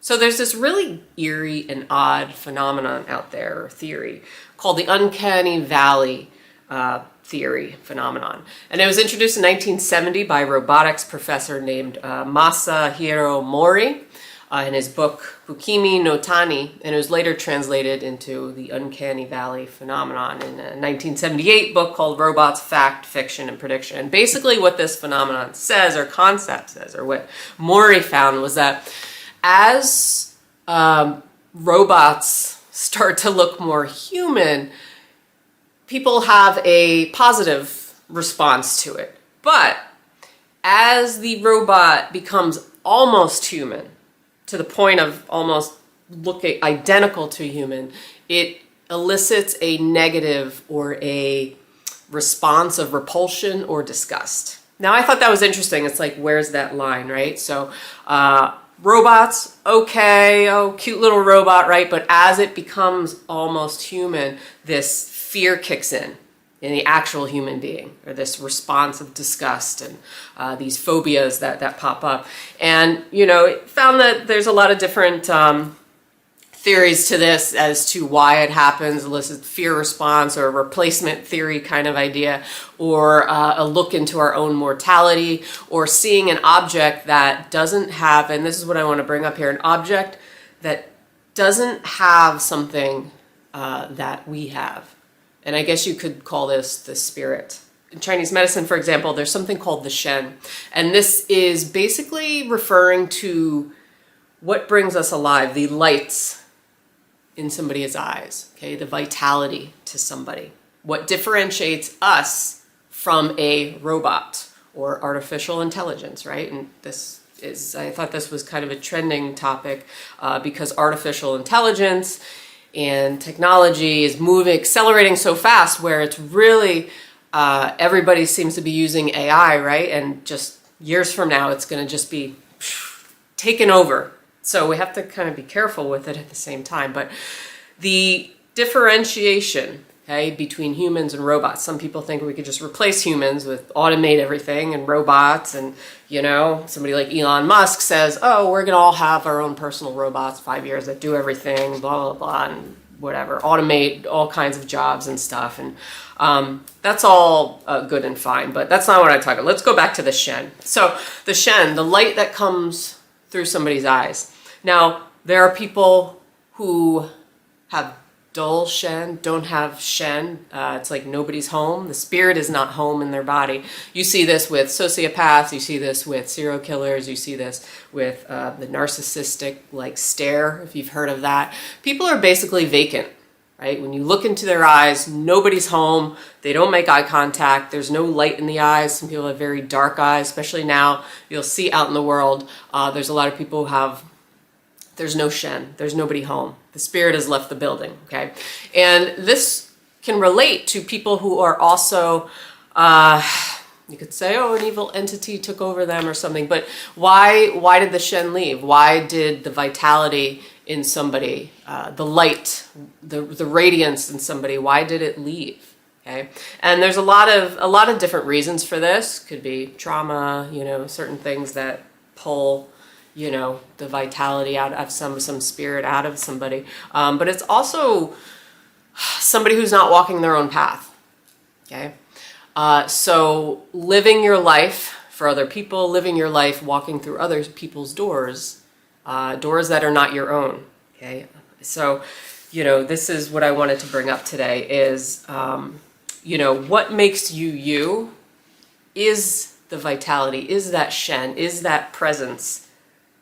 So there's this really eerie and odd phenomenon out there, or theory, called the uncanny valley theory phenomenon. And it was introduced in 1970 by a robotics professor named Masahiro Mori in his book Bukimi no Tani, and it was later translated into the uncanny valley phenomenon in a 1978 book called Robots, Fact, Fiction, and Prediction. And basically what this phenomenon says, or concept says, or what Mori found, was that as robots start to look more human, people have a positive response to it. But as the robot becomes almost human, to the point of almost looking identical to human, it elicits a negative or a response of repulsion or disgust. Now, I thought that was interesting. It's like, where's that line, right? So, robots, okay, oh, cute little robot, right? But as it becomes almost human, this fear kicks in the actual human being, or this response of disgust and these phobias that pop up. And, it found that there's a lot of different theories to this as to why it happens, elicit fear response, or a replacement theory kind of idea, or a look into our own mortality, or seeing an object that doesn't have, and this is what I want to bring up here, an object that doesn't have something that we have. And I guess you could call this the spirit. In Chinese medicine, for example, there's something called the Shen. And this is basically referring to what brings us alive, the lights in somebody's eyes, okay, the vitality to somebody. What differentiates us from a robot or artificial intelligence, right? And I thought this was kind of a trending topic because artificial intelligence and technology is accelerating so fast, where it's really, everybody seems to be using AI, right? And just years from now, it's going to just be taken over. So we have to kind of be careful with it at the same time. But the differentiation, okay, between humans and robots. Some people think we could just replace humans with automate everything and robots. And, somebody like Elon Musk says, oh, we're going to all have our own personal robots, 5 years, that do everything, blah, blah, blah, and whatever, automate all kinds of jobs and stuff. And that's all good and fine, but that's not what I'm talking about. Let's go back to the Shen. So the Shen, the light that comes through somebody's eyes. Now, there are people who have dull Shen, don't have Shen. It's like nobody's home. The spirit is not home in their body. You see this with sociopaths. You see this with serial killers. You see this with the narcissistic stare, if you've heard of that. People are basically vacant, right? When you look into their eyes, nobody's home. They don't make eye contact. There's no light in the eyes. Some people have very dark eyes, especially now. You'll see out in the world, there's a lot of people who there's no Shen. There's nobody home. The spirit has left the building, okay? And this can relate to people who are also, you could say, oh, an evil entity took over them or something. But why did the Shen leave? Why did the vitality in somebody, the light, the radiance in somebody, why did it leave? Okay? And there's a lot of different reasons for this. Could be trauma, certain things that pull the vitality out of some spirit out of somebody. But it's also somebody who's not walking their own path, okay? So living your life for other people, living your life walking through other people's doors, doors that are not your own, okay? So, this is what I wanted to bring up today is, what makes you you is the vitality, is that Shen, is that presence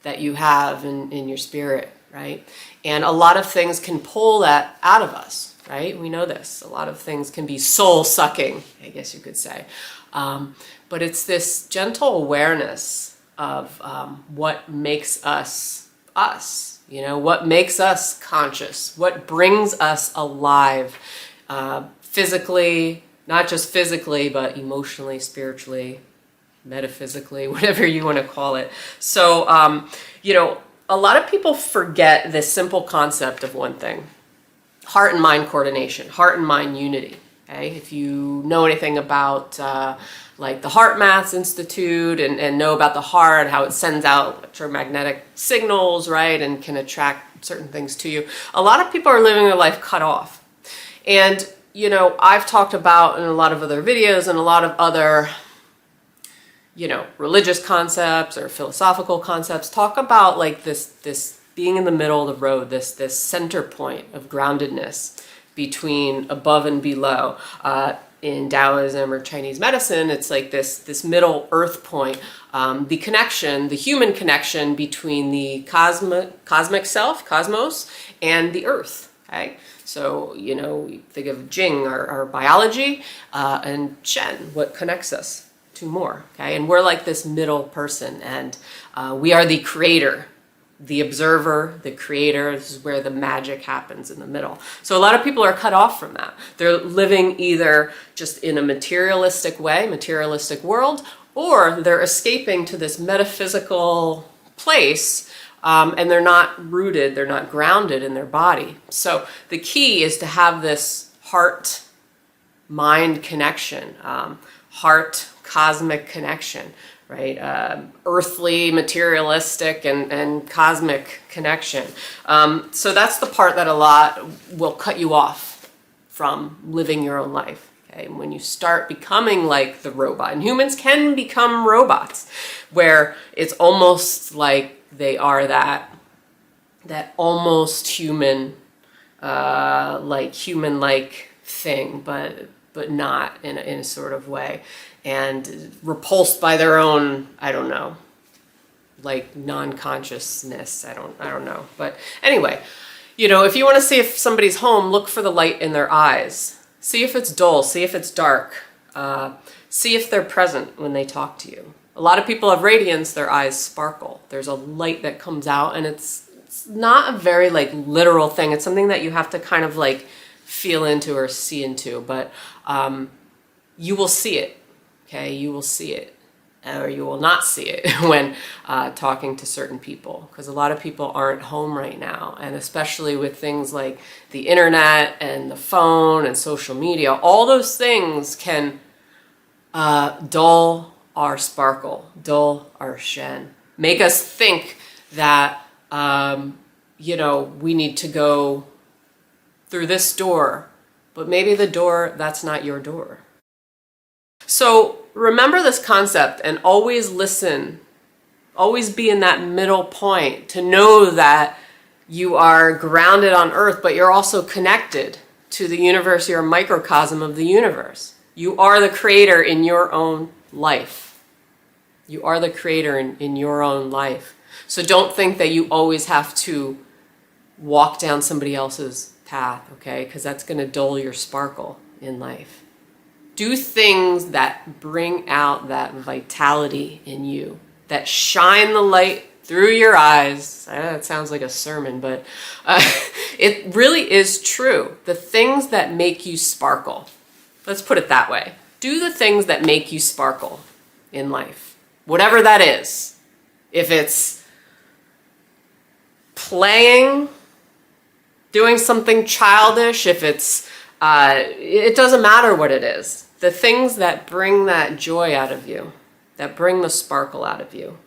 that you have in your spirit, right? And a lot of things can pull that out of us, right? We know this. A lot of things can be soul-sucking, I guess you could say. But it's this gentle awareness of what makes us us, what makes us conscious, what brings us alive physically, not just physically, but emotionally, spiritually, metaphysically, whatever you want to call it. So, a lot of people forget this simple concept of one thing: heart and mind coordination, heart and mind unity. Okay? If you know anything about like the Heart Math Institute and know about the heart, how it sends out electromagnetic signals, right, and can attract certain things to you. A lot of people are living their life cut off. And, you know, I've talked about in a lot of other videos and a lot of other, you know, religious concepts or philosophical concepts, talk about like this being in the middle of the road, this center point of groundedness between above and below. In Taoism or Chinese medicine, it's like this middle earth point, the connection, the human connection between the cosmic self, cosmos, and the earth, okay? So, you know, think of Jing, our biology, and Shen, what connects us to more, okay? And we're like this middle person, and we are the creator, the observer, the creator. This is where the magic happens, in the middle. So a lot of people are cut off from that. They're living either just in a materialistic way, materialistic world, or they're escaping to this metaphysical place, and they're not rooted, they're not grounded in their body. So the key is to have this heart-mind connection, heart-cosmic connection, right? Earthly, materialistic, and cosmic connection. So that's the part that a lot will cut you off from living your own life. Okay? When you start becoming like the robot, and humans can become robots, where it's almost like they are that almost human, like human-like thing, but not in a sort of way, and repulsed by their own, I don't know, like non-consciousness. I don't know. But anyway, you know, if you want to see if somebody's home, look for the light in their eyes. See if it's dull. See if it's dark. See if they're present when they talk to you. A lot of people have radiance. Their eyes sparkle. There's a light that comes out, and it's not a very like literal thing. It's something that you have to kind of like feel into or see into, but you will see it. Okay, you will see it, or you will not see it when talking to certain people, because a lot of people aren't home right now, and especially with things like the internet and the phone and social media, all those things can dull our sparkle, dull our Shen, make us think that you know, we need to go through this door, but maybe the door, that's not your door. So remember this concept and always listen, always be in that middle point to know that you are grounded on earth, but you're also connected to the universe. You're a microcosm of the universe. You are the creator in your own life. You are the creator in your own life. So don't think that you always have to walk down somebody else's path, okay? Because that's going to dull your sparkle in life. Do things that bring out that vitality in you, that shine the light through your eyes. That sounds like a sermon, but it really is true. The things that make you sparkle. Let's put it that way. Do the things that make you sparkle in life, whatever that is. If it's playing, doing something childish, if it's, it doesn't matter what it is. The things that bring that joy out of you, that bring the sparkle out of you,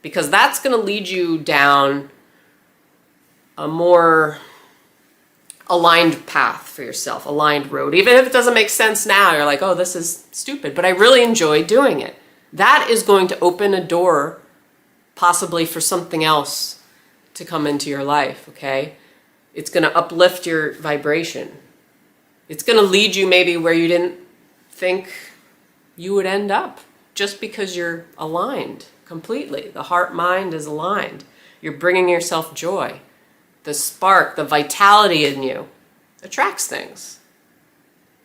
because that's going to lead you down a more aligned path for yourself, aligned road. Even if it doesn't make sense now, you're like, oh, this is stupid, but I really enjoy doing it. That is going to open a door possibly for something else to come into your life, okay? It's going to uplift your vibration. It's going to lead you maybe where you didn't think you would end up, just because you're aligned completely. The heart-mind is aligned. You're bringing yourself joy. The spark, the vitality in you attracts things,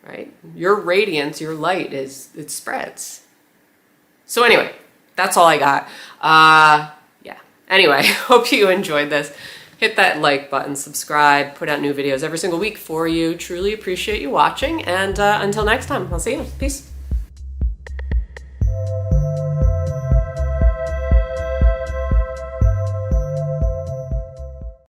right? Your radiance, your light, it spreads. So anyway, that's all I got. Yeah. Anyway, hope you enjoyed this. Hit that like button, subscribe, put out new videos every single week for you. Truly appreciate you watching, and until next time, I'll see you. Peace.